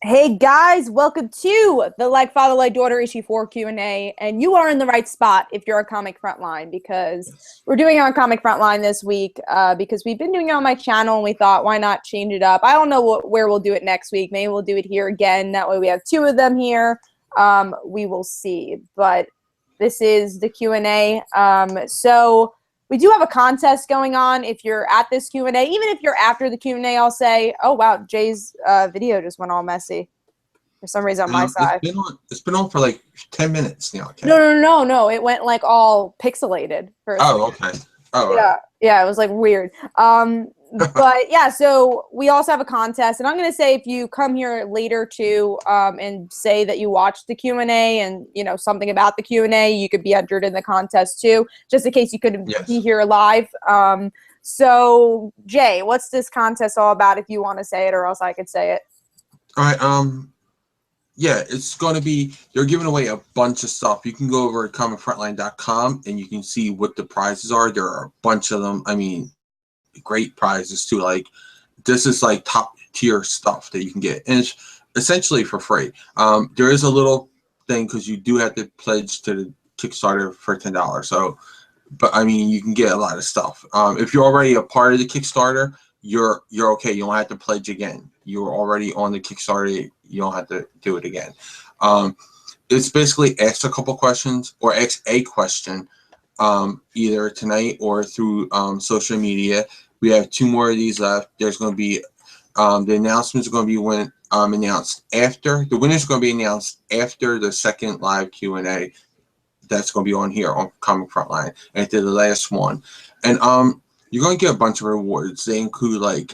Hey guys, welcome to the Like Father Like Daughter issue 4 Q&A, and you are in the right spot if you're a Comic Frontline, because we're doing it on Comic Frontline this week because we've been doing it on my channel and we thought, why not change it up? I don't know where we'll do it next week. Maybe we'll do it here again. That way we have two of them here. We will see, but this is the Q&A. So we do have a contest going on if you're at this Q&A. Even if you're after the Q&A, I'll say, oh, wow, Jay's video just went all messy for some reason on my side. It's been on for like 10 minutes now. Okay. No. It went like all pixelated. Okay. Oh, yeah. right. Yeah, it was like weird. But yeah, so we also have a contest, and I'm gonna say if you come here later too, and say that you watched the Q&A and you know something about the Q&A, you could be entered in the contest too, just in case you couldn't be here live. So Jay, what's this contest all about? If you want to say it, or else I could say it. All right. Yeah, it's going to be, they're giving away a bunch of stuff. You can go over to comicfrontline.com and you can see what the prizes are. There are a bunch of them. I mean, great prizes too. Like, this is like top tier stuff that you can get. And it's essentially for free. There is a little thing because you do have to pledge to the Kickstarter for $10. So, but I mean, you can get a lot of stuff. If you're already a part of the Kickstarter, you're okay. You don't have to pledge again. You're already on the Kickstarter. You don't have to do it again. It's basically ask a couple questions or ask a question, either tonight or through social media. We have two more of these left. There's going to be the announcements are going to be when announced after the winners are going to be announced after the second live Q&A. That's going to be on here on Comic Frontline after the last one, and you're going to get a bunch of rewards. They include like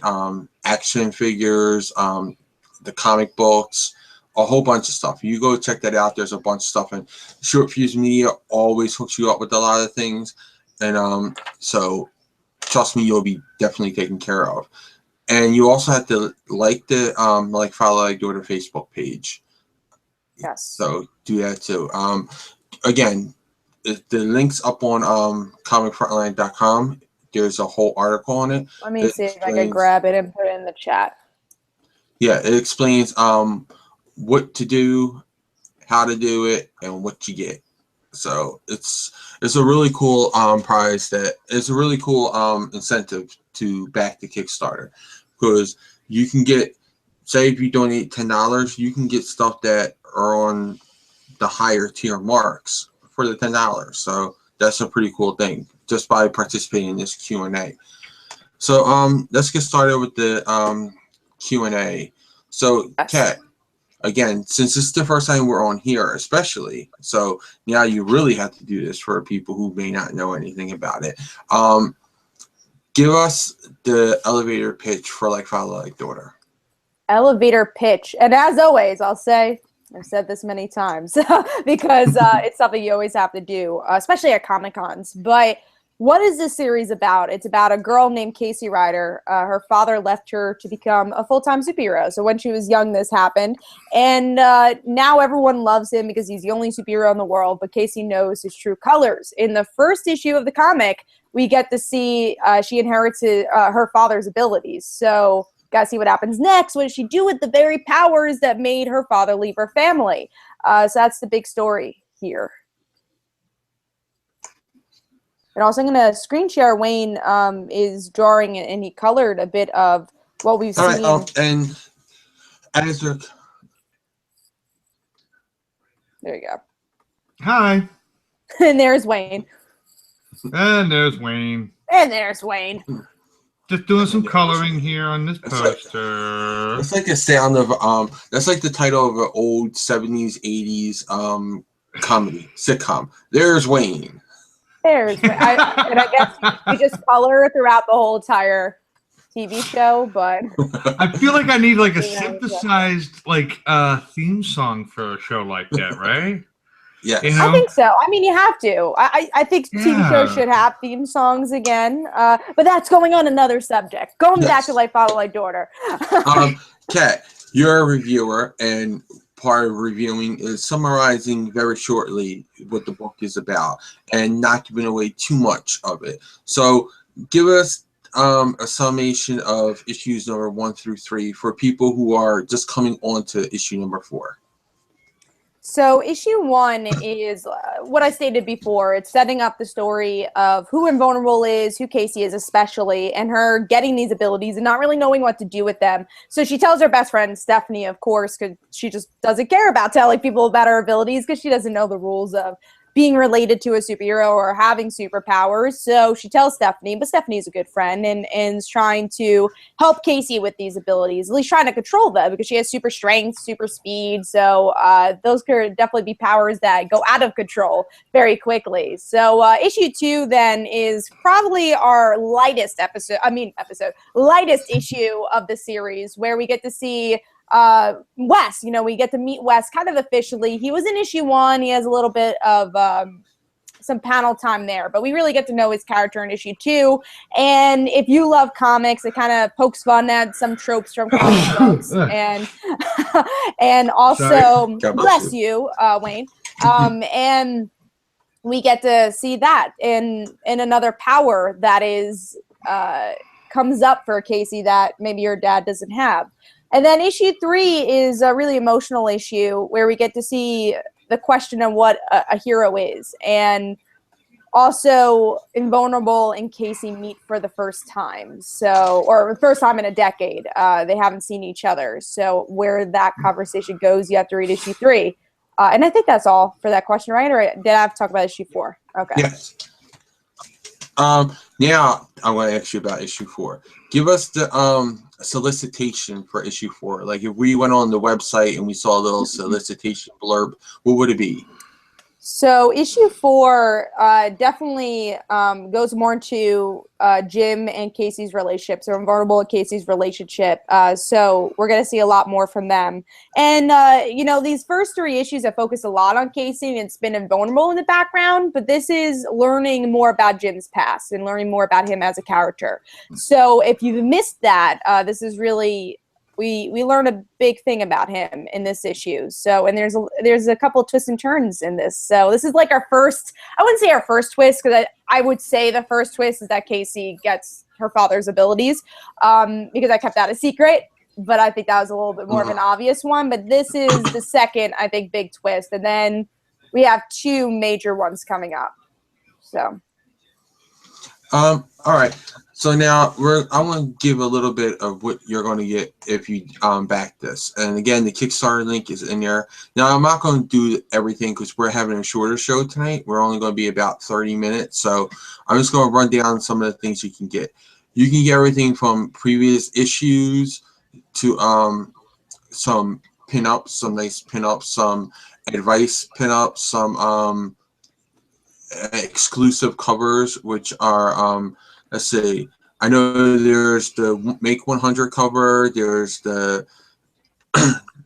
action figures, the comic books, a whole bunch of stuff. You go check that out. There's a bunch of stuff, and Short Fuse Media always hooks you up with a lot of things, and so trust me, you'll be definitely taken care of. And you also have to like the like Father Like Daughter Facebook page. Yes. So do that too. Again, the link's up on comicfrontline.com. There's a whole article on it. Let me see if I can grab it and put it in the chat. Yeah, it explains what to do, how to do it, and what you get. So it's a really cool prize. That it's a really cool incentive to back the Kickstarter, because you can get, say if you donate $10, you can get stuff that are on the higher tier marks for the $10. So that's a pretty cool thing just by participating in this Q&A. So let's get started with the Q&A. So Kat, again, since this is the first time we're on here, especially, so now you really have to do this for people who may not know anything about it. Give us the elevator pitch for Like Father Like Daughter. Elevator pitch, and as always, I'll say, I've said this many times because it's something you always have to do, especially at Comic-Cons. But what is this series about? It's about a girl named Casey Ryder. Her father left her to become a full-time superhero. So when she was young, this happened. And now everyone loves him because he's the only superhero in the world, but Casey knows his true colors. In the first issue of the comic, we get to see she inherits her father's abilities. So gotta see what happens next. What does she do with the very powers that made her father leave her family? So that's the big story here. And also, I'm going to screen share. Wayne is drawing, and he colored a bit of what we've seen. All right, and Isaac. There you go. Hi. And there's Wayne. And there's Wayne. And there's Wayne. Just doing some coloring here on this poster. That's like a sound of that's like the title of an old 70s, 80s comedy sitcom. There's Wayne. There's Wayne. And I guess you just color throughout the whole entire TV show, but I feel like I need like a synthesized like theme song for a show like that, right? Yeah, you know? I think so. I mean, you have to. I think TV shows should have theme songs again, but that's going on another subject. Going back to Like Father Like Daughter. Kat, you're a reviewer, and part of reviewing is summarizing very shortly what the book is about and not giving away too much of it. So give us a summation of issues number 1 through 3 for people who are just coming on to issue number 4. So issue 1 is what I stated before. It's setting up the story of who Invulnerable is, who Casey is especially, and her getting these abilities and not really knowing what to do with them. So she tells her best friend, Stephanie, of course, because she just doesn't care about telling people about her abilities because she doesn't know the rules of being related to a superhero or having superpowers. So she tells Stephanie, but Stephanie's a good friend and is trying to help Casey with these abilities, at least trying to control them because she has super strength, super speed. So those could definitely be powers that go out of control very quickly. So issue 2 then is probably our lightest lightest issue of the series, where we get to see Wes. We get to meet Wes kind of officially. He was in issue 1. He has a little bit of some panel time there, but we really get to know his character in issue 2. And if you love comics, it kind of pokes fun at some tropes from comic books, and also bless you, Wayne. And we get to see that in another power that is comes up for Casey that maybe your dad doesn't have. And then issue 3 is a really emotional issue where we get to see the question of what a hero is. And also Invulnerable and Casey meet for the first time. Or the first time in a decade. They haven't seen each other. So where that conversation goes, you have to read issue 3. And I think that's all for that question, right? Or did I have to talk about issue 4? Okay. Yes. Now I want to ask you about issue 4. Give us the solicitation for issue 4. Like if we went on the website and we saw a little solicitation blurb, what would it be? So issue 4 definitely goes more into Jim and Casey's relationship, so Invulnerable and Casey's relationship. So we're going to see a lot more from them. And, these first 3 issues have focused a lot on Casey, and it's been Invulnerable in the background, but this is learning more about Jim's past and learning more about him as a character. So if you've missed that, this is really... We learn a big thing about him in this issue. So, and there's a couple of twists and turns in this. So this is like our first, I wouldn't say our first twist, because I would say the first twist is that Casey gets her father's abilities, because I kept that a secret. But I think that was a little bit more of an obvious one. But this is the second, I think, big twist. And then we have 2 major ones coming up. So. All right. So now I want to give a little bit of what you're going to get if you back this. And again, the Kickstarter link is in there. Now I'm not going to do everything because we're having a shorter show tonight. We're only going to be about 30 minutes. So I'm just going to run down some of the things you can get. You can get everything from previous issues to some pinups, some nice pinups, some advice pinups, some exclusive covers, which are let's see, I know there's the Make 100 cover, there's the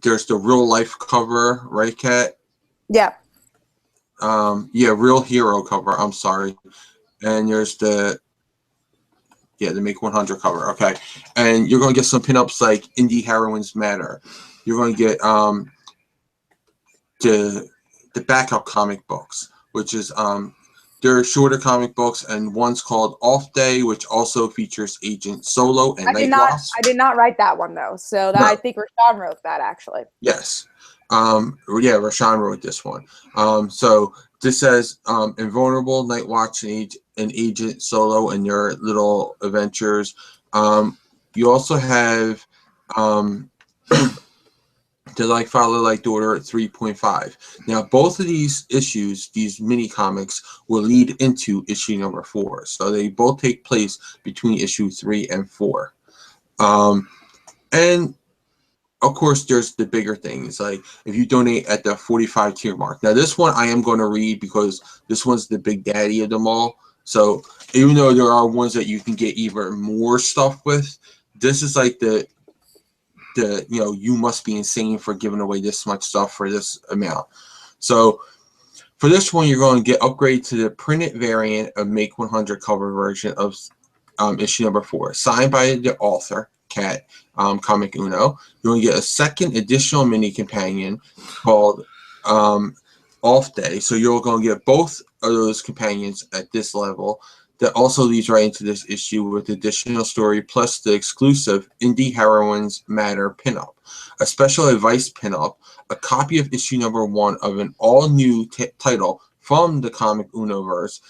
there's the real life cover, right, Kat? Yeah. Yeah, Real Hero cover, I'm sorry. And there's the Make 100 cover, okay. And you're going to get some pinups like Indie Heroines Matter. You're going to get the backup comic books, which is they're shorter comic books, and one's called Off Day, which also features Agent Solo and Night Wasp. I did not write that one though, so I think Rashawn wrote that actually. Yes, Rashawn wrote this one. So this says Invulnerable, Nightwatch, and Agent Solo and your little adventures. You also have the Like Father, Like Daughter at 3.5. Now, both of these issues, these mini comics, will lead into issue number 4. So they both take place between issue 3 and 4. And of course, there's the bigger things, like if you donate at the 45 tier mark. Now, this one I am going to read because this one's the big daddy of them all. So even though there are ones that you can get even more stuff with, this is like the you must be insane for giving away this much stuff for this amount. So for this one, you're going to get upgrade to the printed variant of Make 100 cover version of issue number 4, signed by the author, Kat, Comic Uno. You're going to get a second additional mini companion called Off Day. So you're going to get both of those companions at this level. that also leads right into this issue with additional story plus the exclusive Indie Heroines Matter pinup, a special advice pinup, a copy of issue number 1 of an all-new title from the Comic Unoverse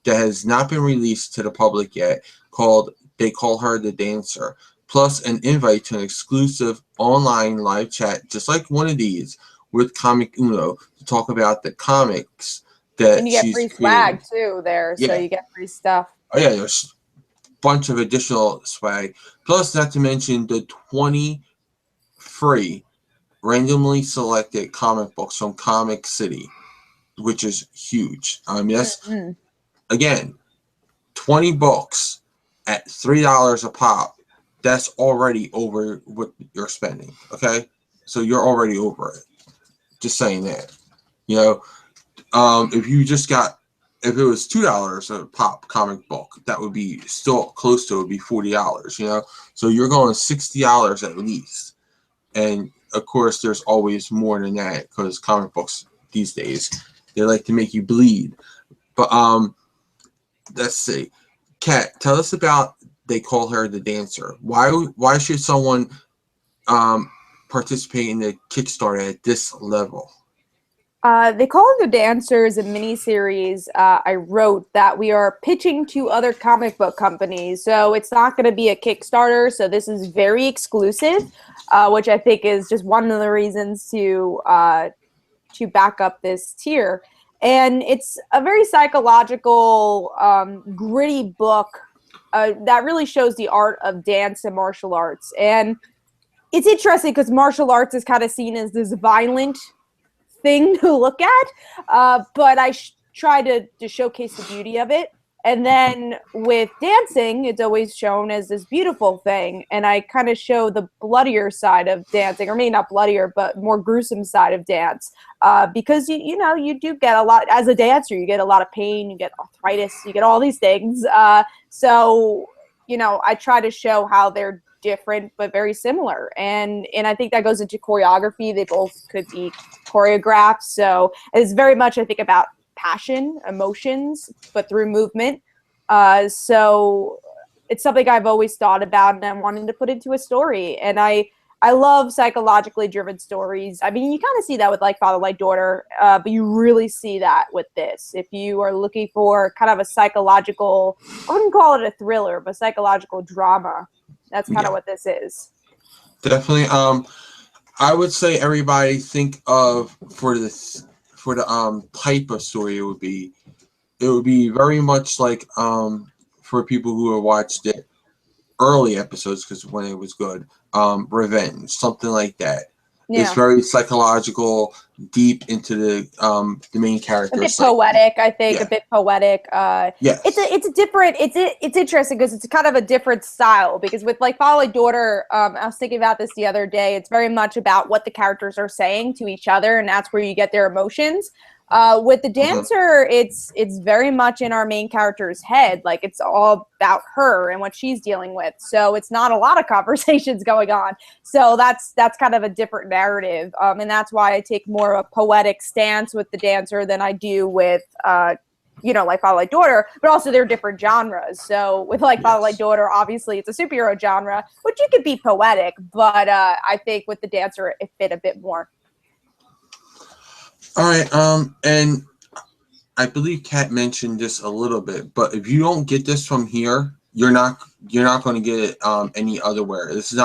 that has not been released to the public yet, called They Call Her the Dancer, plus an invite to an exclusive online live chat, just like one of these, with Comic Uno to talk about the comics that And you get she's free creating. swag too there, so Yeah. you get free stuff. Oh yeah, there's a bunch of additional swag. Plus, not to mention the 20 free, randomly selected comic books from Comic City, which is huge. That's Mhm. again, 20 books at $3 a pop. That's already over what you're spending. Okay, so you're already over it. Just saying that. You know, if you just got, if it was $2 a pop comic book, that would be still close to, it would be $40. You know, so you're going $60 at least. And of course, there's always more than that because comic books these days, they like to make you bleed. But let's see. Kat, tell us about They Call Her the Dancer. Why should someone participate in the Kickstarter at this level? They Call It the Dancer is a miniseries I wrote that we are pitching to other comic book companies. So it's not going to be a Kickstarter. So this is very exclusive, which I think is just one of the reasons to back up this tier. And it's a very psychological, gritty book that really shows the art of dance and martial arts. And it's interesting because martial arts is kind of seen as this violent thing to look at, but I try to showcase the beauty of it. And then with dancing, it's always shown as this beautiful thing, and I kind of show the bloodier side of dancing, or maybe not bloodier, but more gruesome side of dance, because you know, you do get a lot as a dancer. You get a lot of pain, you get arthritis, you get all these things. So you know, I try to show how they're different but very similar, and I think that goes into choreography. They both could be choreographed, so it's very much, I think, about passion, emotions, but through movement. So it's something I've always thought about and I'm wanting to put into a story. And I love psychologically driven stories. I mean, you kind of see that with like Father Like Daughter, but you really see that with this. If you are looking for kind of a psychological, I wouldn't call it a thriller, but psychological drama, that's kind of what this is. Definitely. I would say everybody think of for the type of story it would be very much like for people who have watched it early episodes, because when it was good, Revenge, something like that. Yeah. It's very psychological, deep into the main character. A bit poetic, I think. Yeah. A bit poetic. Yes. It's a different. It's interesting because it's kind of a different style. Because with like Father Like Daughter, I was thinking about this the other day. It's very much about what the characters are saying to each other, and that's where you get their emotions. With the dancer, it's very much in our main character's head. Like it's all about her and what she's dealing with. So it's not a lot of conversations going on. So that's kind of a different narrative, and that's why I take more of a poetic stance with the dancer than I do with you know, like Father Like Daughter. But also they're different genres. So with like Father Like Daughter, obviously it's a superhero genre, which you could be poetic, but I think with the dancer it fit a bit more. All right, and I believe Kat mentioned this a little bit, but if you don't get this from here, you're not going to get it any other where. This is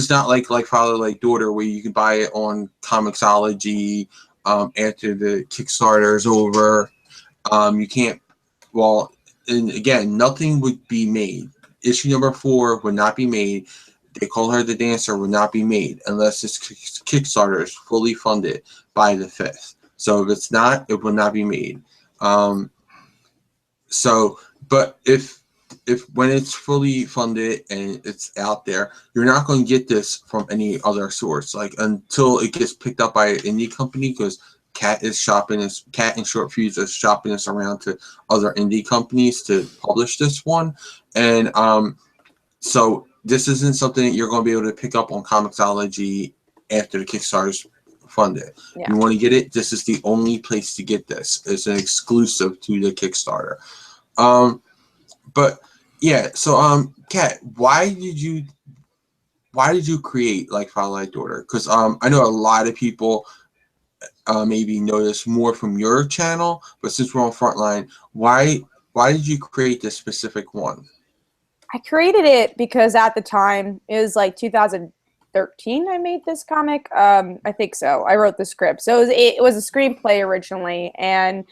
not like Father Like Daughter, where you can buy it on Comixology after the Kickstarter is over. You can't. Well, and again, nothing would be made. Issue number 4 would not be made. They Call Her the Dancer would not be made unless this Kickstarter is fully funded by the 5th. So if it's not, it will not be made. But if when it's fully funded and it's out there, you're not going to get this from any other source. Like until it gets picked up by an indie company, because Kat and Short Fuse is shopping this around to other indie companies to publish this one, and so this isn't something that you're going to be able to pick up on Comixology after the Kickstarter's funded. Yeah. You want to get it, this is the only place to get this. It's an exclusive to the Kickstarter. But yeah, so Kat, why did you create like Father Like Daughter? Because I know a lot of people maybe notice more from your channel, but since we're on Frontline, why did you create this specific one? I created it because at the time it was like 2013 I made this comic. I think so. I wrote the script. So it was a screenplay originally, and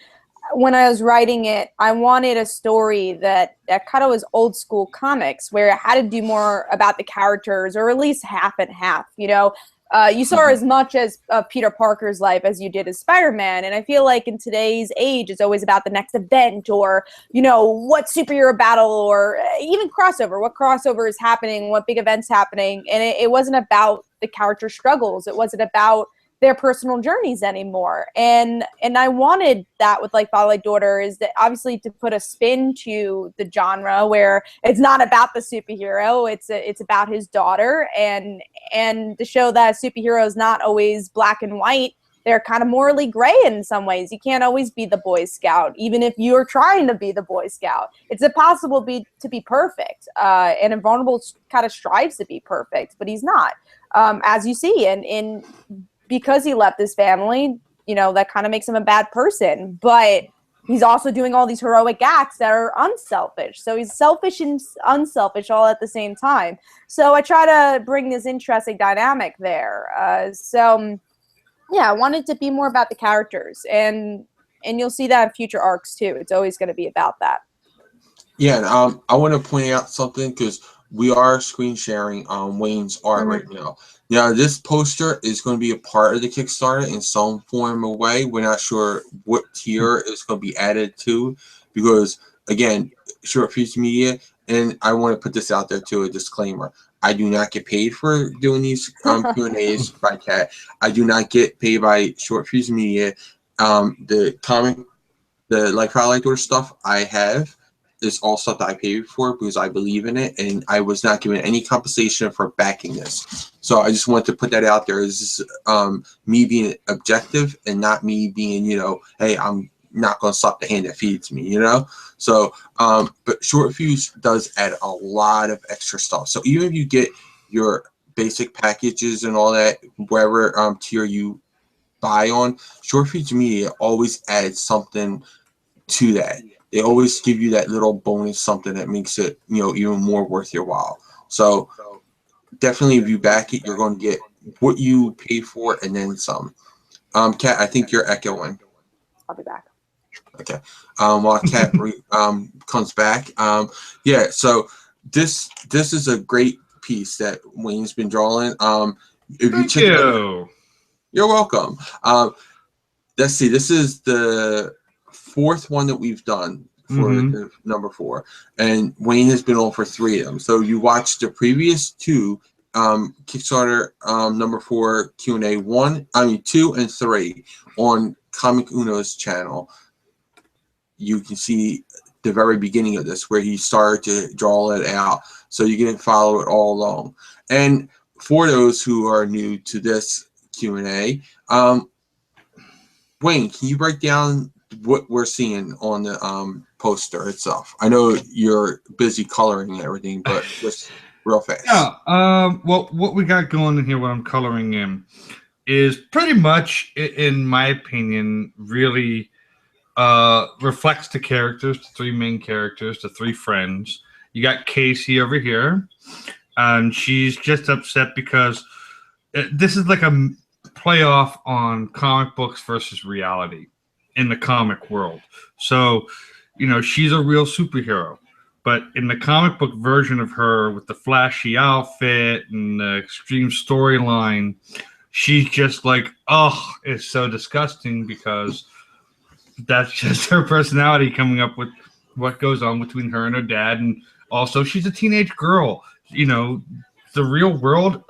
when I was writing it, I wanted a story that kind of was old school comics, where it had to do more about the characters, or at least half and half. You know, you saw as much as Peter Parker's life as you did as Spider-Man, and I feel like in today's age, it's always about the next event, or what superhero battle, or even crossover. What crossover is happening? What big events happening? And it wasn't about the character struggles. It wasn't about their personal journeys anymore, and I wanted that with like Father Like Daughter, is that obviously to put a spin to the genre where it's not about the superhero, it's about his daughter, and to show that a superhero is not always black and white. They're kind of morally gray in some ways. You can't always be the Boy Scout, even if you're trying to be the Boy Scout. It's impossible to be perfect, and Invulnerable kind of strives to be perfect, but he's not, as you see in because he left his family, that kind of makes him a bad person. But he's also doing all these heroic acts that are unselfish. So he's selfish and unselfish all at the same time. So I try to bring this interesting dynamic there. Yeah, I wanted to be more about the characters, and you'll see that in future arcs too. It's always going to be about that. Yeah, and I want to point out something, because we are screen sharing Wayne's art right now. Now, this poster is going to be a part of the Kickstarter in some form or way. We're not sure what tier it's going to be added to, because, again, Short Fuse Media, and I want to put this out there too, a disclaimer. I do not get paid for doing these Q&As by Kat. I do not get paid by Short Fuse Media. The like Father Like Daughter stuff I have is all stuff that I paid for because I believe in it, and I was not given any compensation for backing this. So I just wanted to put that out there. This is me being objective, and not me being, hey, I'm not going to stop the hand that feeds me, So, but Short Fuse does add a lot of extra stuff. So even if you get your basic packages and all that, wherever tier you buy on, Short Fuse Media always adds something to that. They always give you that little bonus, something that makes it, even more worth your while. So definitely, if you back it, you're going to get what you paid for and then some. Kat, I think you're echoing. I'll be back. Okay. While Kat comes back, yeah. So this is a great piece that Wayne's been drawing. Thank you. You're welcome. Let's see. This is the fourth one that we've done for the number 4, and Wayne has been on for 3 of them. So you watched the previous 2 Kickstarter number 4 Q&A 2 and 3 on Comic Uno's channel. You can see the very beginning of this where he started to draw it out, so you can follow it all along. And for those who are new to this Q&A, Wayne, can you break down what we're seeing on the poster itself? I know you're busy coloring and everything, but just real fast. Yeah. Well, what we got going in here, what I'm coloring in, is pretty much, in my opinion, really reflects the characters, the 3 main characters, the 3 friends. You got Casey over here, and she's just upset because this is like a playoff on comic books versus reality in the comic world. So, she's a real superhero, but in the comic book version of her, with the flashy outfit and the extreme storyline, she's just like, oh, it's so disgusting, because that's just her personality coming up with what goes on between her and her dad. And also, she's a teenage girl. The real world,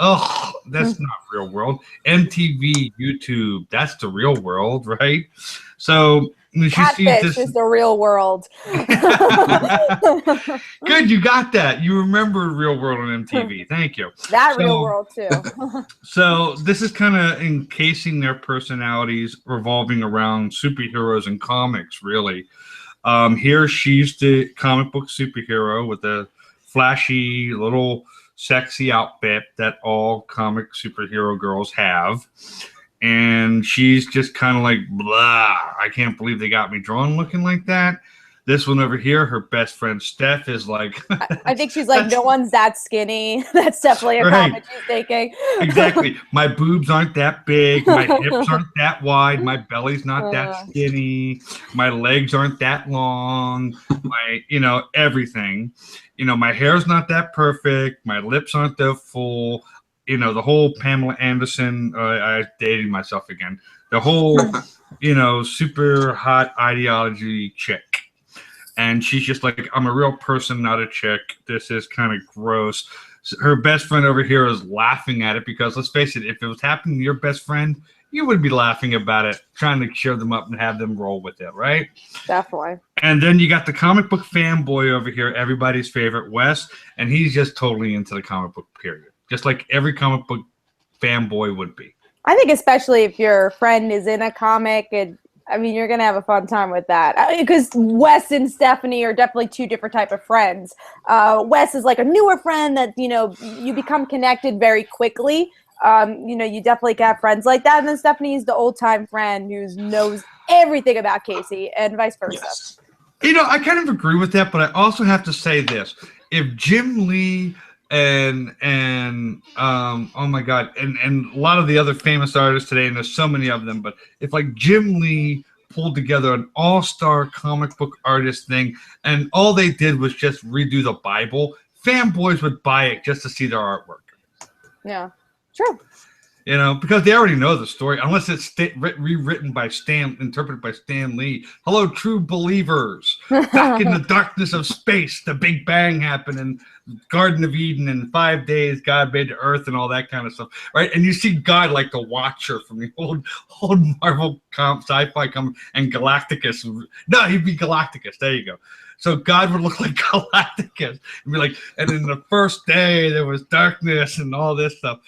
that's not real world. MTV, YouTube, that's the real world, right? So she sees this is the real world. Good, you got that. You remember Real World on MTV. Thank you. Real world too. So this is kind of encasing their personalities revolving around superheroes and comics, really. Here she's the comic book superhero with a flashy little sexy outfit that all comic superhero girls have. And she's just kind of like, blah, I can't believe they got me drawn looking like that. This one over here, her best friend Steph is like... I think she's like, no one's that skinny. That's definitely a comment she's taking. Exactly. My boobs aren't that big. My hips aren't that wide. My belly's not that skinny. My legs aren't that long. Everything. My hair's not that perfect. My lips aren't that full. The whole Pamela Anderson, I dated myself again. The whole, super hot ideology chick. And she's just like, I'm a real person, not a chick. This is kind of gross. So her best friend over here is laughing at it because, let's face it, if it was happening to your best friend, you would be laughing about it, trying to cheer them up and have them roll with it, right? Definitely. And then you got the comic book fanboy over here, everybody's favorite, Wes, and he's just totally into the comic book, period. Just like every comic book fanboy would be. I think especially if your friend is in a comic, you're going to have a fun time with that. Because Wes and Stephanie are definitely two different type of friends. Wes is like a newer friend that, you become connected very quickly. You definitely can have friends like that. And then Stephanie is the old-time friend who knows everything about Casey and vice versa. Yes. I kind of agree with that, but I also have to say this. If Jim Lee and oh my God, and a lot of the other famous artists today, and there's so many of them, but if like Jim Lee pulled together an all-star comic book artist thing and all they did was just redo the Bible, fanboys would buy it just to see their artwork. Yeah, true. Because they already know the story, unless it's rewritten by interpreted by Stan Lee. Hello, true believers. Back in the darkness of space, the Big Bang happened, and Garden of Eden, in 5 days, God made the earth, and all that kind of stuff, right? And you see God like the Watcher from the old Marvel sci-fi comic, and Galacticus. No, he'd be Galacticus. There you go. So God would look like Galacticus and be like, and in the first day there was darkness and all this stuff.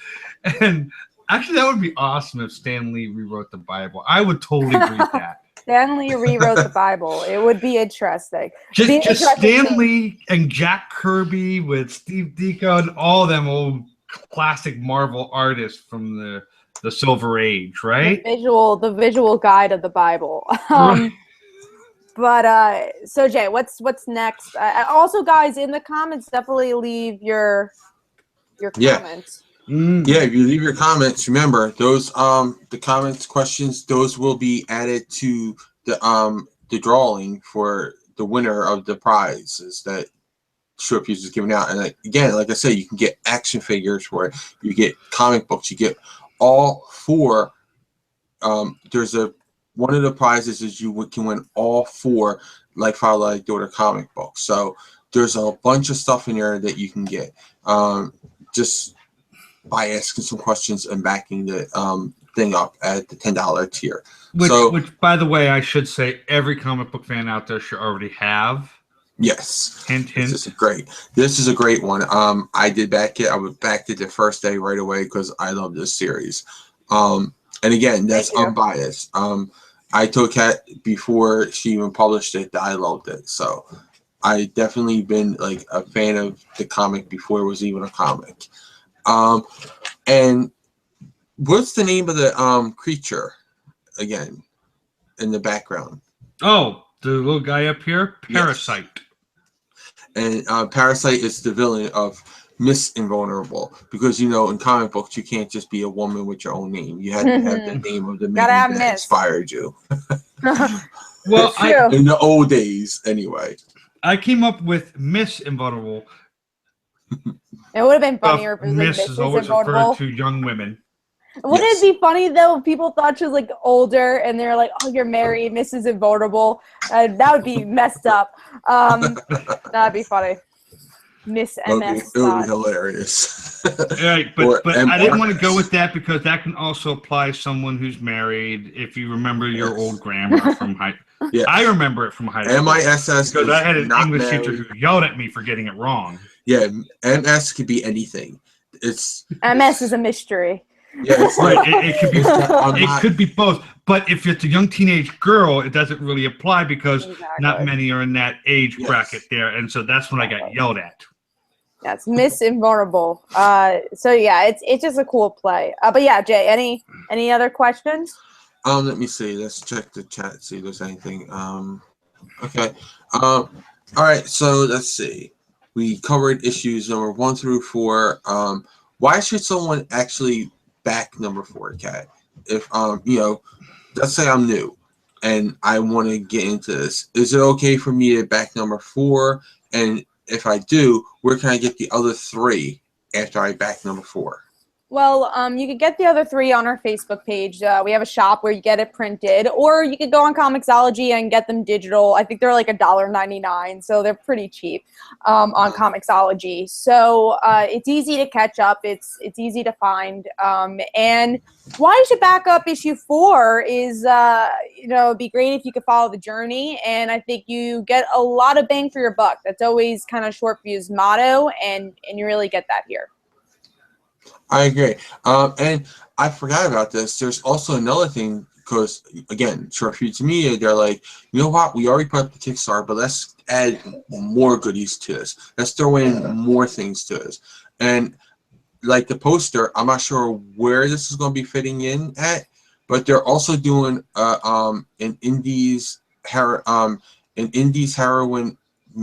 And actually, that would be awesome if Stan Lee rewrote the Bible. I would totally read that. Stan Lee rewrote the Bible. It would be interesting. Just Stan Lee and Jack Kirby with Steve Ditko and all them old classic Marvel artists from the Silver Age, right? The visual guide of the Bible. Right. But so Jay, what's next? Also, guys, in the comments, definitely leave your comments. Yeah, if you leave your comments, remember those the comments, questions, those will be added to the drawing for the winner of the prizes that Short Fuse is giving out. And again, like I said, you can get action figures for it, you get comic books, you get all four. There's one of the prizes is you can win all four Like Father Like Daughter comic books. So there's a bunch of stuff in there that you can get. Just by asking some questions and backing the thing up at the $10 tier. Which, by the way, I should say every comic book fan out there should already have. Yes. Hint, hint. This is a great one. I did back it. I would backed it the first day right away because I love this series. And again, that's unbiased. I told Kat before she even published it that I loved it. So I definitely been like a fan of the comic before it was even a comic. And what's the name of the creature again in the background? Oh, the little guy up here, Parasite. Yes. And Parasite is the villain of Miss Invulnerable, because in comic books you can't just be a woman with your own name. You had to have the name of the man that inspired you. Well, in the old days, anyway. I came up with Miss Invulnerable. It would have been funnier if it was Miss like is always referred to young women. Wouldn't it be funny though if people thought she was like older and they're like, "Oh, you're married, Mrs. Invulnerable"? That would be messed up. That'd be funny. Miss MS. It would be hilarious. Right, but I didn't want to go with that because that can also apply to someone who's married. If you remember your old grammar from high, I remember it from high school. MISS because I had an English teacher who yelled at me for getting it wrong. Yeah, MS could be anything. It's MS is a mystery. Yeah, it's Right, like it could be it's not, I'm it not. could be both. But if it's a young teenage girl, it doesn't really apply because not Exactly. many are in that age Yes. bracket there, and so that's when I got yelled at. That's Miss Invulnerable. So yeah, it's just a cool play. But yeah, Jay, any other questions? Let me see. Let's check the chat. See if there's anything. Okay. All right. So let's see. We covered issues number 1 through 4. Why should someone actually back number 4, Kat? If let's say I'm new and I want to get into this. Is it okay for me to back number 4? And if I do, where can I get the other 3 after I back number 4? Well, you could get the other 3 on our Facebook page. We have a shop where you get it printed, or you could go on Comixology and get them digital. I think they're like $1.99, so they're pretty cheap on Comixology. So it's easy to catch up. It's easy to find. And why you should back up issue 4 is, it'd be great if you could follow the journey, and I think you get a lot of bang for your buck. That's always kind of Short Fuse's motto, and you really get that here. I agree. And I forgot about this. There's also another thing because, again, Short Fuse Media, they're like, you know what? We already put up the Kickstarter, but let's add more goodies to this. Let's throw in more things to this. And like the poster, I'm not sure where this is going to be fitting in at, but they're also doing an Indies heroine.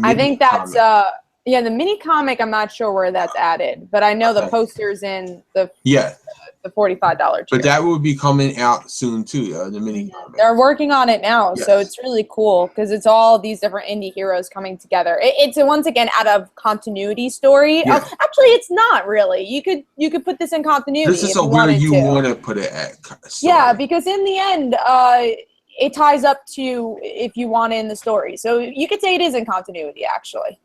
I think that's comic. the mini comic. I'm not sure where that's added, but I know the poster's in the $45 tier. But that will be coming out soon too. The mini comic. They're working on it now, Yes. so it's really cool because it's all these different indie heroes coming together. It's once again out of continuity story. Yeah. Actually, it's not really. You could put this in continuity. This is if where you wanted to. want to put it at. Yeah, because in the end, it ties up to if you want it in the story. So you could say it is in continuity, actually.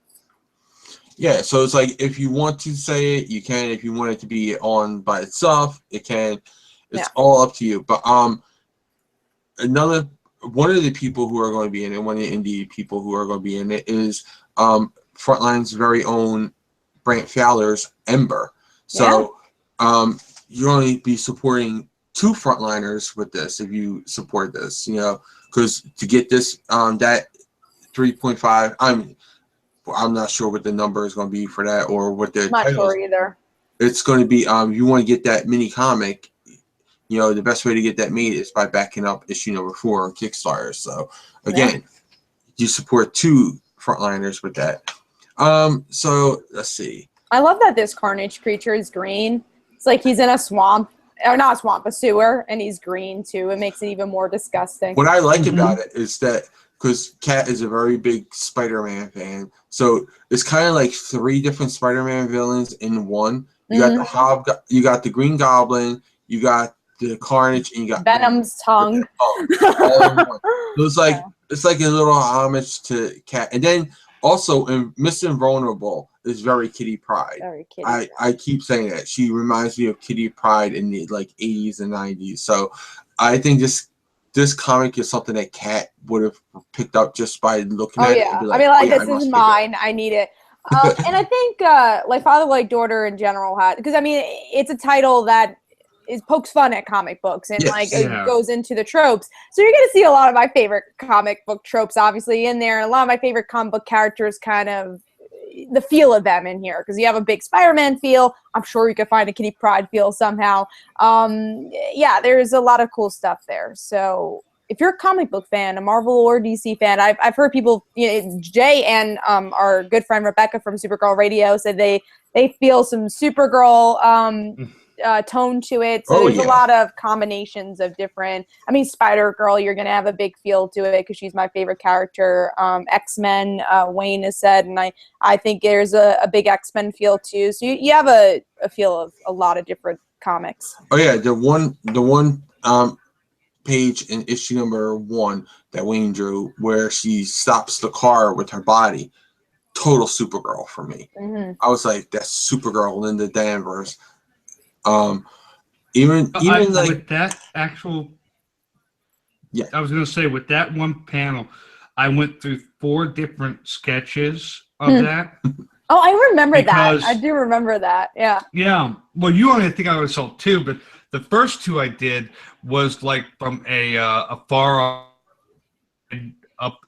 Yeah, so it's like if you want to say it, you can. If you want it to be on by itself, it can. It's all up to you. But one of the people who are going to be in it, one of the indie people who are going to be in it is Frontline's very own Brant Fowler's Ember. So you're going to be supporting 2 frontliners with this if you support this, because to get this that 3.5, I'm not sure what the number is going to be for that or what the Not title sure either. It's going to be you want to get that mini comic, the best way to get that made is by backing up issue number 4 on Kickstarter. So again, you support 2 frontliners with that. So let's see. I love that this Carnage creature is green. It's like he's in a swamp, or not a swamp, a sewer, and he's green too. It makes it even more disgusting. What I like about it is that because Kat is a very big Spider-Man fan, so it's kind of like 3 different Spider-Man villains in one. You got the you got the Green Goblin, you got the Carnage, and you got Venom's tongue. All in one. So it's like a little homage to Kat, and then also in Miss Invulnerable is very Kitty Pryde. Very Kitty. I keep saying that she reminds me of Kitty Pryde in the 80s and 90s. So I think this comic is something that Kat would have picked up just by looking at it. Yeah. Like, this is mine. I need it. And I think like Father Like Daughter in general had, because it's a title that pokes fun at comic books and goes into the tropes. So you're gonna see a lot of my favorite comic book tropes obviously in there, and a lot of my favorite comic book characters, kind of the feel of them in here, because you have a big Spider-Man feel. I'm sure you could find a Kitty Pryde feel somehow. There's a lot of cool stuff there. So if you're a comic book fan, a Marvel or DC fan, I've heard people, Jay and our good friend Rebecca from Supergirl Radio said they feel some Supergirl tone to it. So there's a lot of combinations of different. Spider-Girl, you're gonna have a big feel to it because she's my favorite character. X-Men, Wayne has said, and I think there's a big X-Men feel too. So you have a feel of a lot of different comics. Oh yeah, the one page in issue number 1 that Wayne drew where she stops the car with her body, total Supergirl for me. I was like, that's Supergirl, Linda Danvers. Even like with that actual, I was gonna say with that one panel, I went through 4 different sketches of that. Oh, I remember that. I do remember that. Yeah. Yeah. Well, you only think I would have sold 2, but The first two I did was like from a far up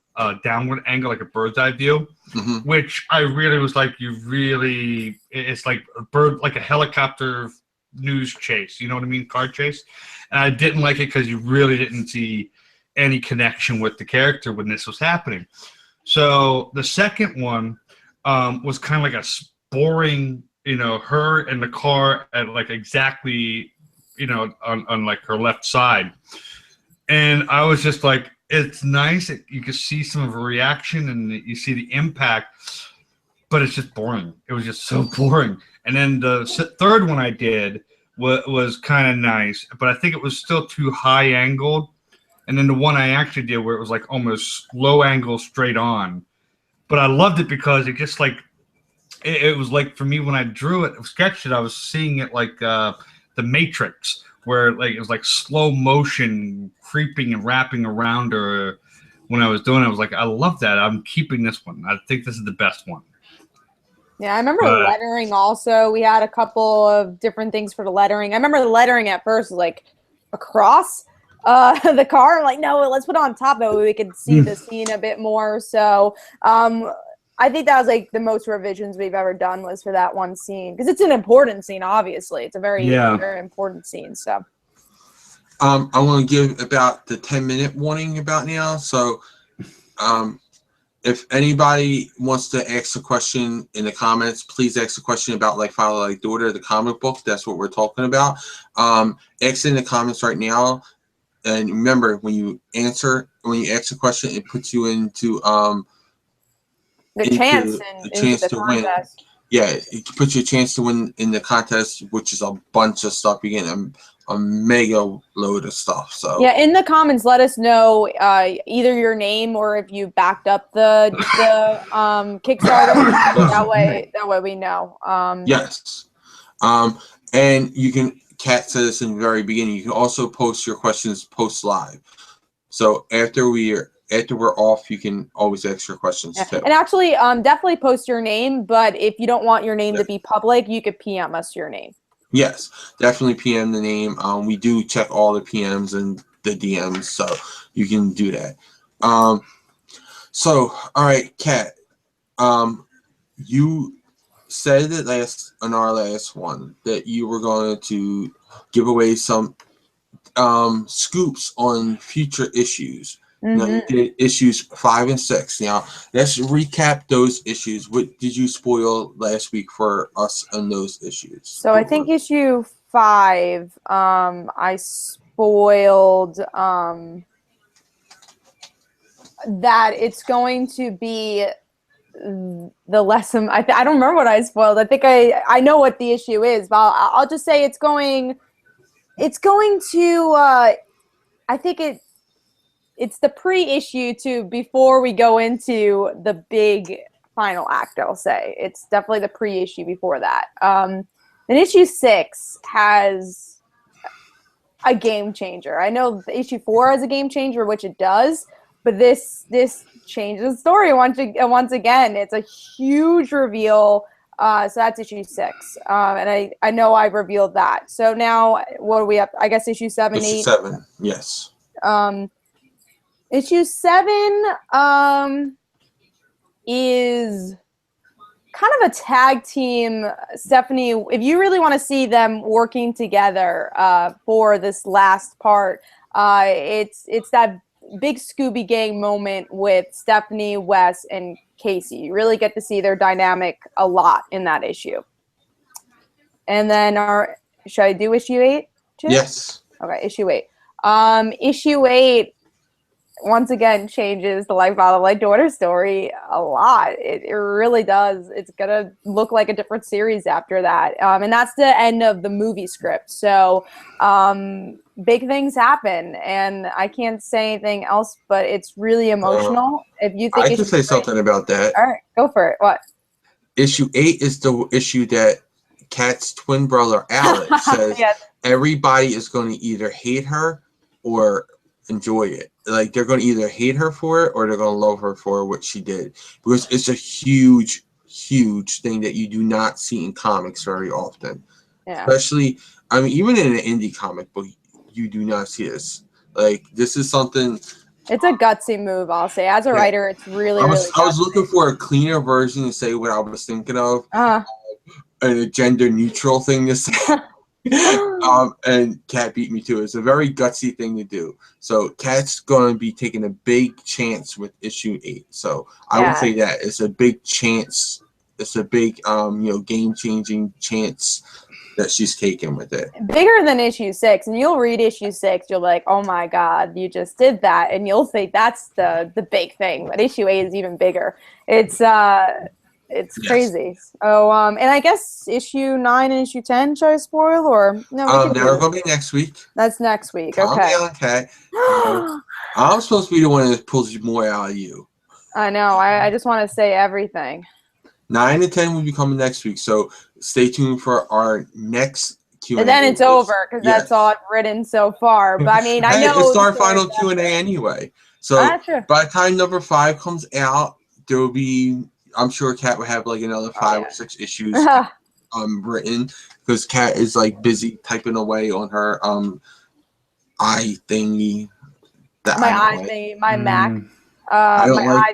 downward angle, like a bird's eye view, which I really was like, it's like a bird, like a helicopter news chase. You know what I mean? Car chase. And I didn't like it because you really didn't see any connection with the character when this was happening. So the second one was kind of like a boring, her in the car at like exactly, on like her left side. And I was just like, it's nice. You can see some of her reaction and you see the impact, but it's just boring. It was just so boring. And then the third one I did was kind of nice, but I think it was still too high angled. And then the one I actually did where it was like almost low angle straight on. But I loved it because it just like, it was like for me when I drew it, sketched it, I was seeing it like the Matrix, where like it was like slow motion creeping and wrapping around her. When I was doing it, I was like, I love that. I'm keeping this one. I think this is the best one. Yeah, I remember lettering also. We had a couple of different things for the lettering. I remember the lettering at first was like across the car. I'm like, no, let's put it on top of it. We could see the scene a bit more. So I think that was like the most revisions we've ever done was for that one scene. Because it's an important scene, obviously. It's a very, very important scene. So I want to give about the 10-minute warning about now. So if anybody wants to ask a question in the comments, please ask a question about Like Father, Like Daughter, the comic book. That's what we're talking about. Ask in the comments right now. And remember, when you ask a question, it puts you into the chance to win. Yeah, it puts you a chance to win in the contest, which is a bunch of stuff. You get a mega load of stuff. So yeah, in the comments, let us know either your name or if you backed up the Kickstarter. that way we know. Yes, and you can. Kat said this in the very beginning. You can also post your questions post live. So after we're off, you can always ask your questions too. And actually, definitely post your name. But if you don't want your name to be public, you could PM us your name. Yes, definitely PM the name. We do check all the PMs and the DMs, so you can do that. So all right, Kat, you said that on our last one that you were going to give away some scoops on future issues. Now you did issues 5 and 6. Now let's recap those issues. What did you spoil last week for us on those issues? So I think issue 5, I spoiled that it's going to be the lesson. I don't remember what I spoiled. I think I know what the issue is, but I'll just say it's going to I think it's the pre-issue to before we go into the big final act. I'll say it's definitely the pre-issue before that. And issue 6 has a game changer. I know issue 4 has a game changer, which it does, but this changes the story once again. It's a huge reveal. So that's issue 6. And I know I revealed that. So now what are we up? I guess issue 7, issue 8. 7, yes. Issue 7 is kind of a tag team. Stephanie, if you really want to see them working together for this last part, it's that big Scooby Gang moment with Stephanie, Wes, and Casey. You really get to see their dynamic a lot in that issue. And then should I do issue 8? Jim? Yes. Okay, issue 8. Issue 8 once again changes the Like Father, Like Daughter story a lot. It really does. It's gonna look like a different series after that. And that's the end of the movie script. So big things happen, and I can't say anything else, but it's really emotional. If you think I can say something about that. All right, go for it. What? Issue 8 is the issue that Kat's twin brother Alex says everybody is going to either hate her or enjoy it. Like they're going to either hate her for it or they're going to love her for what she did, because it's a huge thing that you do not see in comics very often. Yeah. Especially I mean, even in an indie comic book, you do not see this. Like, this is something. It's a gutsy move, I'll say. As a Yeah. writer, it's really, really I was gutsy. looking for a cleaner version to say what I was thinking of, Uh, and a gender neutral thing to say. And Kat beat me to it. It's a very gutsy thing to do. So Kat's going to be taking a big chance with issue 8. So I would say that it's a big chance. It's a big, game changing chance that she's taken with it. Bigger than issue 6, and you'll read issue 6, you'll be like, oh my god, you just did that, and you'll think that's the big thing. But issue 8 is even bigger. It's crazy. Oh, and I guess issue 9 and issue 10, should I spoil or no? They're going to be next week. That's next week. Calm Okay. down, Kat. I'm supposed to be the one that pulls more out of you. I know. I just want to say everything. 9 and 10 will be coming next week, so stay tuned for our next Q&A. And then it's over because that's all I've written so far. But I mean, I know it's our final Q&A anyway. So by the time number 5 comes out, there will be. I'm sure Kat will have like another 5 or 6 issues written because Kat is like busy typing away on her eye thingy. My Mac. I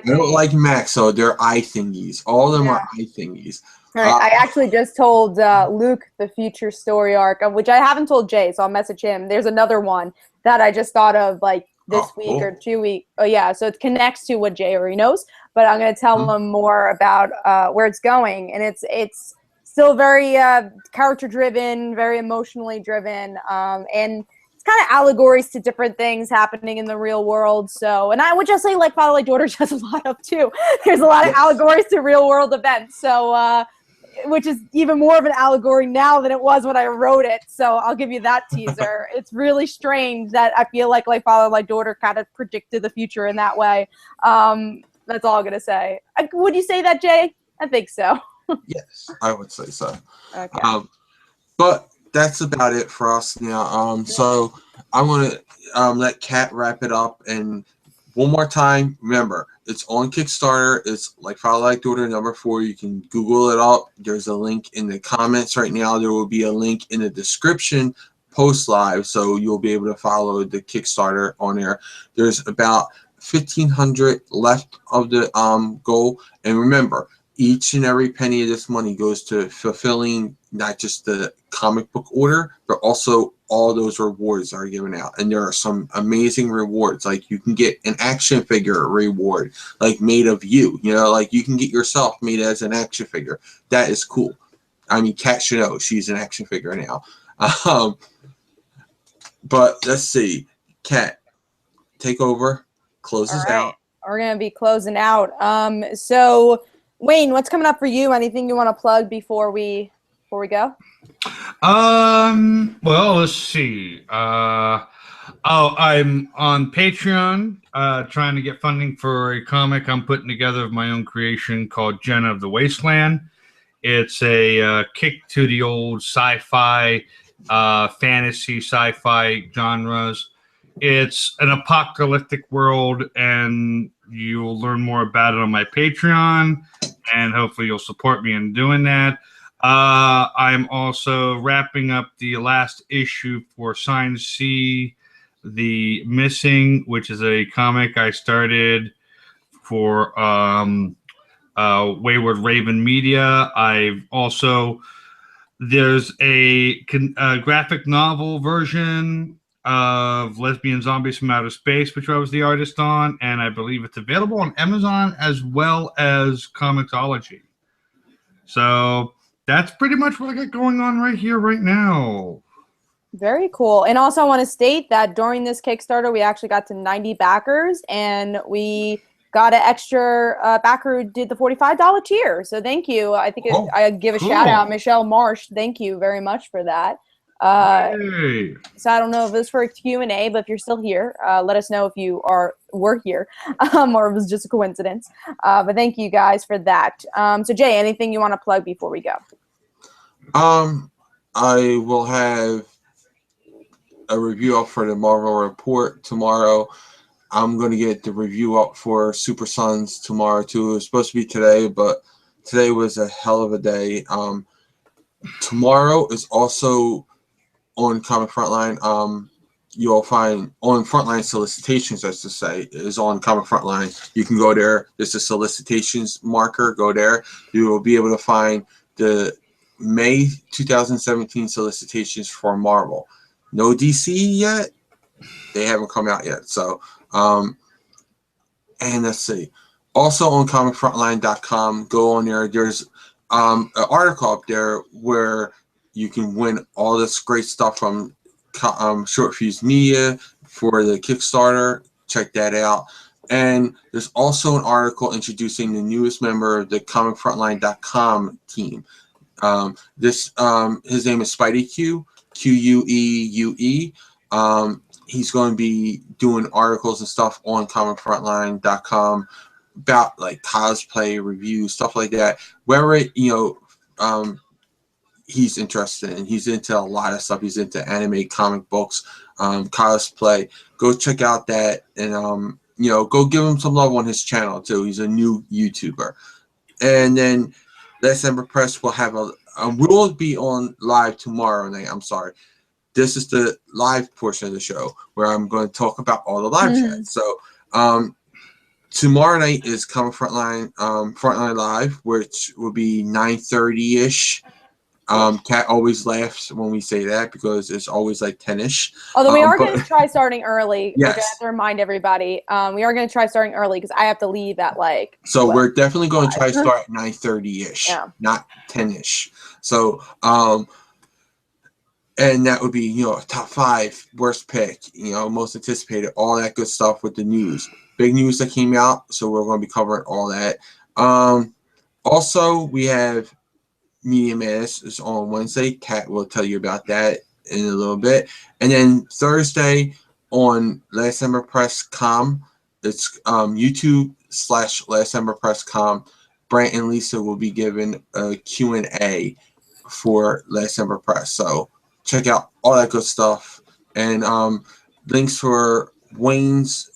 don't like Mac, so they're eye thingies. All of them are eye thingies. Right. I actually just told Luke the future story arc, which I haven't told Jay, so I'll message him. There's another one that I just thought of like this week or 2 weeks. Oh yeah, so it connects to what Jay already knows, but I'm going to tell him more about where it's going, and it's still very character driven, very emotionally driven, and kind of allegories to different things happening in the real world. So, and I would just say like Father Like Daughter does a lot of too. There's a lot of allegories to real world events. So, which is even more of an allegory now than it was when I wrote it. So I'll give you that teaser. It's really strange that I feel like Father Like Daughter kind of predicted the future in that way. That's all I'm going to say. Would you say that, Jay? I think so. Yes, I would say so. Okay. But that's about it for us now. So I'm gonna let Kat wrap it up. And one more time, remember, it's on Kickstarter. It's like Father Like Daughter number 4. You can Google it up. There's a link in the comments right now. There will be a link in the description post live, so you'll be able to follow the Kickstarter on there. There's about 1,500 left of the goal. And remember, each and every penny of this money goes to fulfilling not just the comic book order, but also all those rewards are given out. And there are some amazing rewards. Like you can get an action figure reward, like made of you. Like you can get yourself made as an action figure. That is cool. I mean, Kat should know she's an action figure now. But let's see. Kat, take over. Close us out. We're going to be closing out. So Wayne, what's coming up for you? Anything you want to plug before we go? Well, let's see. I'm on Patreon, trying to get funding for a comic I'm putting together of my own creation called Jenna of the Wasteland. It's a kick to the old sci-fi, fantasy, sci-fi genres. It's an apocalyptic world, and you'll learn more about it on my Patreon, and hopefully you'll support me in doing that. I'm also wrapping up the last issue for Sign C, The Missing, which is a comic I started for Wayward Raven Media. There's a graphic novel version of Lesbian Zombies from Outer Space, which I was the artist on, and I believe it's available on Amazon as well as Comixology. So that's pretty much what I got going on right here, right now. Very cool. And also I want to state that during this Kickstarter, we actually got to 90 backers, and we got an extra backer who did the $45 tier. So thank you. I think I give a shout out, Michelle Marsh. Thank you very much for that. Hey. So I don't know if it was for a Q&A, but if you're still here, let us know if you were here, or it was just a coincidence. But thank you guys for that. So Jay, anything you want to plug before we go? I will have a review up for the Marvel Report tomorrow. I'm going to get the review up for Super Sons tomorrow too. It was supposed to be today, but today was a hell of a day. Tomorrow is also on Comic Frontline. You'll find on Frontline solicitations, as to say, is on Comic Frontline. You can go there. There's a solicitations marker. Go there. You will be able to find the May 2017 solicitations for Marvel. No DC yet. They haven't come out yet. So, and let's see. Also on comicfrontline.com, go on there. There's an article up there where you can win all this great stuff from Short Fuse Media for the Kickstarter. Check that out. And there's also an article introducing the newest member of the comicfrontline.com team. His name is Spidey Q, Queue. He's going to be doing articles and stuff on comicfrontline.com about like cosplay reviews, stuff like that. Wherever he's interested in. He's into a lot of stuff. He's into anime, comic books, cosplay. Go check out that, and go give him some love on his channel too. He's a new YouTuber. And then Last Ember Press will have we'll be on live tomorrow night. I'm sorry. This is the live portion of the show where I'm going to talk about all the live chats. So tomorrow night is Comic Frontline Frontline Live, which will be 9:30ish. Kat always laughs when we say that because it's always like 10ish. Although we are going to try starting early. Yes. Which I have to remind everybody. We are going to try starting early because I have to leave at like. So we're definitely going to try to start at 9:30ish, not 10ish. So and that would be top 5 worst pick, most anticipated, all that good stuff with the news, big news that came out. So we're going to be covering all that. Also we have Media Madness is on Wednesday. Kat will tell you about that in a little bit. And then Thursday on Last Ember Press Com, it's YouTube/Last Ember Press Com. Brant and Lisa will be given a Q&A for Last Ember Press. So check out all that good stuff. And links for Wayne's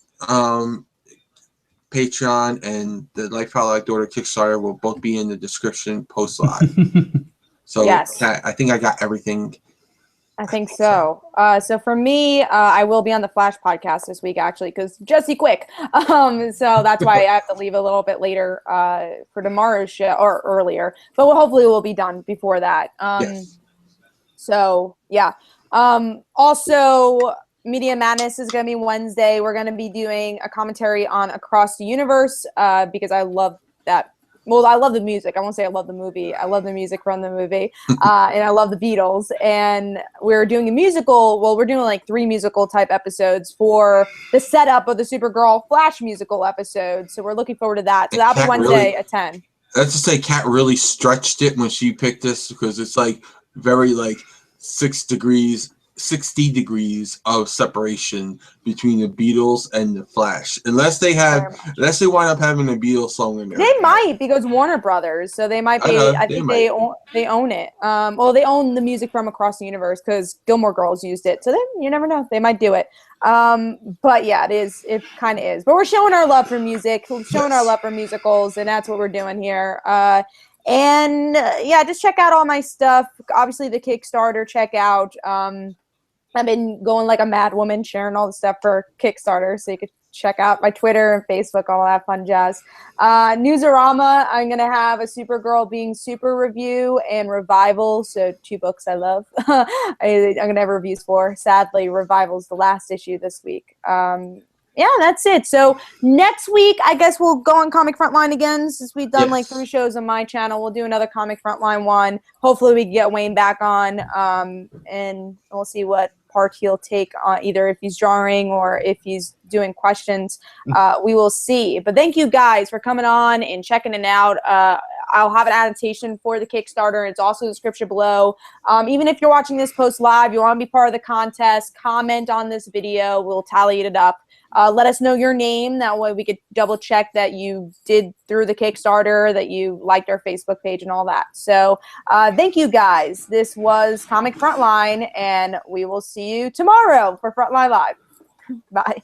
Patreon and the Like Father Like Daughter Kickstarter will both be in the description post live. So yes. I think I got everything. I think so. So for me, I will be on the Flash podcast this week actually because Jesse Quick. So that's why I have to leave a little bit later for tomorrow's show or earlier. But hopefully we'll be done before that. Yes. So yeah. Also. Media Madness is going to be Wednesday. We're going to be doing a commentary on Across the Universe because I love that. Well, I love the music. I won't say I love the movie. I love the music from the movie. And I love the Beatles. And we're doing a musical. Well, we're doing like 3 musical type episodes for the setup of the Supergirl Flash musical episode. So we're looking forward to that. So that'll be Wednesday at 10. Let's just say Kat really stretched it when she picked this because it's like very like 60 degrees of separation between the Beatles and the Flash. Unless they wind up having a Beatles song in there. They might because Warner Brothers, so they might be. I think they own it. Well, they own the music from Across the Universe because Gilmore Girls used it. So then you never know, they might do it. But yeah, it kind of is. But we're showing our love for music, showing our love for musicals, and that's what we're doing here. And just check out all my stuff. Obviously, the Kickstarter. Check out. I've been going like a mad woman sharing all the stuff for Kickstarter, so you could check out my Twitter and Facebook, all that fun jazz. Newsarama, I'm going to have a Supergirl Being Super review and Revival, so 2 books I love. I'm going to have reviews for. Sadly, Revival's the last issue this week. That's it. So next week, I guess we'll go on Comic Frontline again since we've done like 3 shows on my channel. We'll do another Comic Frontline one. Hopefully we can get Wayne back on, and we'll see what part he'll take on, either if he's drawing or if he's doing questions. We will see. But thank you guys for coming on and checking it out. I'll have an annotation for the Kickstarter. It's also in the description below. Even if you're watching this post live, you want to be part of the contest, comment on this video. We'll tally it up. Let us know your name. That way we could double check that you did through the Kickstarter, that you liked our Facebook page and all that. So thank you guys. This was Comic Frontline, and we will see you tomorrow for Frontline Live. Bye.